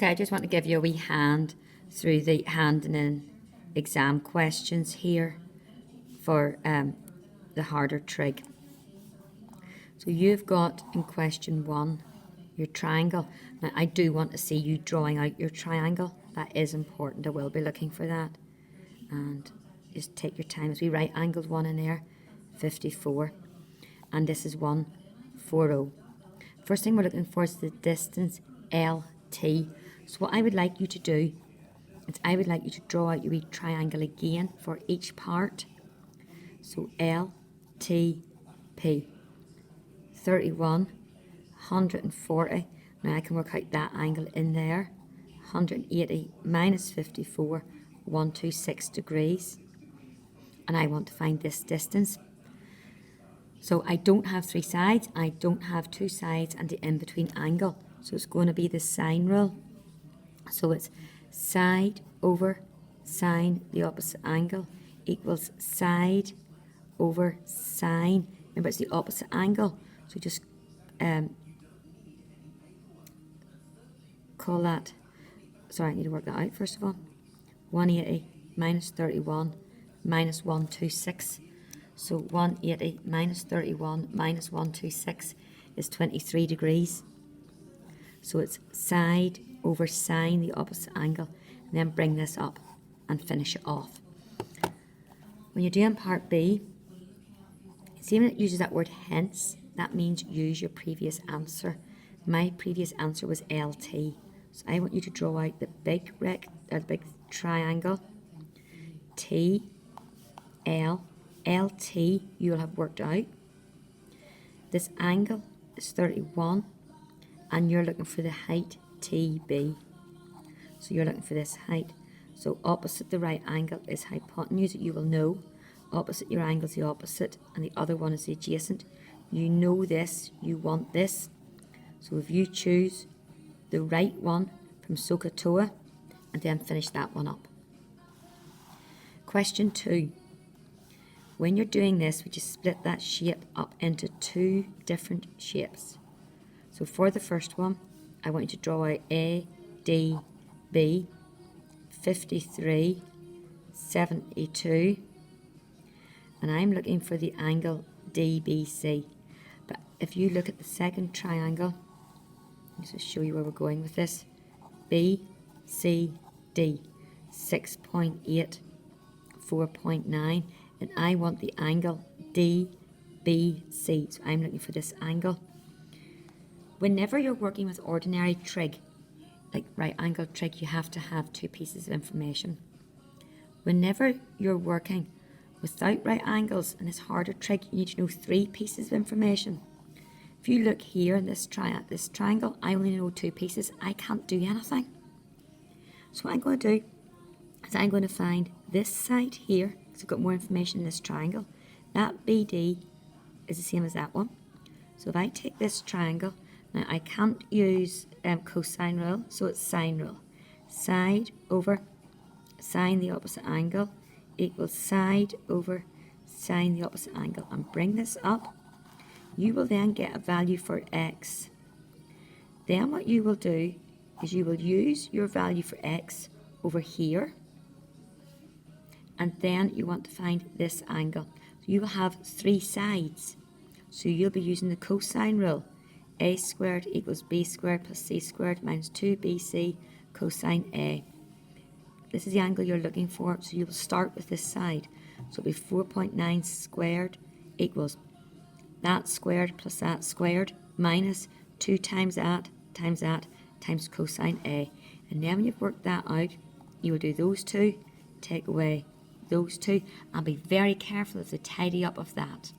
Okay, I just want to give you a wee hand through the handing in exam questions here for the harder trig. So you've got in question 1 your triangle. Now I do want to see you drawing out your triangle. That is important. I will be looking for that. And just take your time as we right angled one in there, 54. And this is 140. First thing we're looking for is the distance LT. So what I would like you to do is I would like you to draw out your wee triangle again for each part. So LTP, 31, 140. Now I can work out that angle in there. 180 minus 54, 126 degrees. And I want to find this distance. So I don't have 3 sides, I don't have 2 sides and the in-between angle. So it's going to be the sine rule. So it's side over sine, the opposite angle, equals side over sine. Remember, it's the opposite angle. So just call that, sorry, I need to work that out first of all. 180 minus 31 minus 126. So 180 minus 31 minus 126 is 23 degrees. So it's side over sine, the opposite angle, and then bring this up and finish it off. When you're doing part B, see when it uses that word hence, that means use your previous answer. My previous answer was LT. So I want you to draw out the big triangle, T, L, LT you'll have worked out. This angle is 31 and you're looking for the height TB. So you're looking for this height. So opposite the right angle is hypotenuse, that you will know. Opposite your angle is the opposite and the other one is the adjacent. You know this, you want this. So if you choose the right one from SOHCAHTOA and then finish that one up. Question 2. When you're doing this, we just split that shape up into 2 different shapes. So for the first one, I want you to draw out A, D, B, 53, 72, and I'm looking for the angle DBC. But if you look at the second triangle, let's just show you where we're going with this. B, C, D, 6.8, 4.9, and I want the angle DBC. So I'm looking for this angle. Whenever you're working with ordinary trig, like right angle trig, you have to have 2 pieces of information. Whenever you're working without right angles and this harder trig, you need to know 3 pieces of information. If you look here in this triangle, I only know 2 pieces. I can't do anything. So what I'm going to do is I'm going to find this side here, because I've got more information in this triangle. That BD is the same as that one. So if I take this triangle, now I can't use cosine rule, so it's sine rule. Side over sine, the opposite angle, equals side over sine, the opposite angle. And bring this up. You will then get a value for x. Then what you will do is you will use your value for x over here. And then you want to find this angle. So you will have 3 sides. So you'll be using the cosine rule. A squared equals b squared plus c squared minus 2bc cosine a. This is the angle you're looking for, so you will start with this side. So it'll be 4.9 squared equals that squared plus that squared minus 2 times that times cosine a. And then when you've worked that out, you will do those 2, take away those 2, and be very careful of the tidy up of that.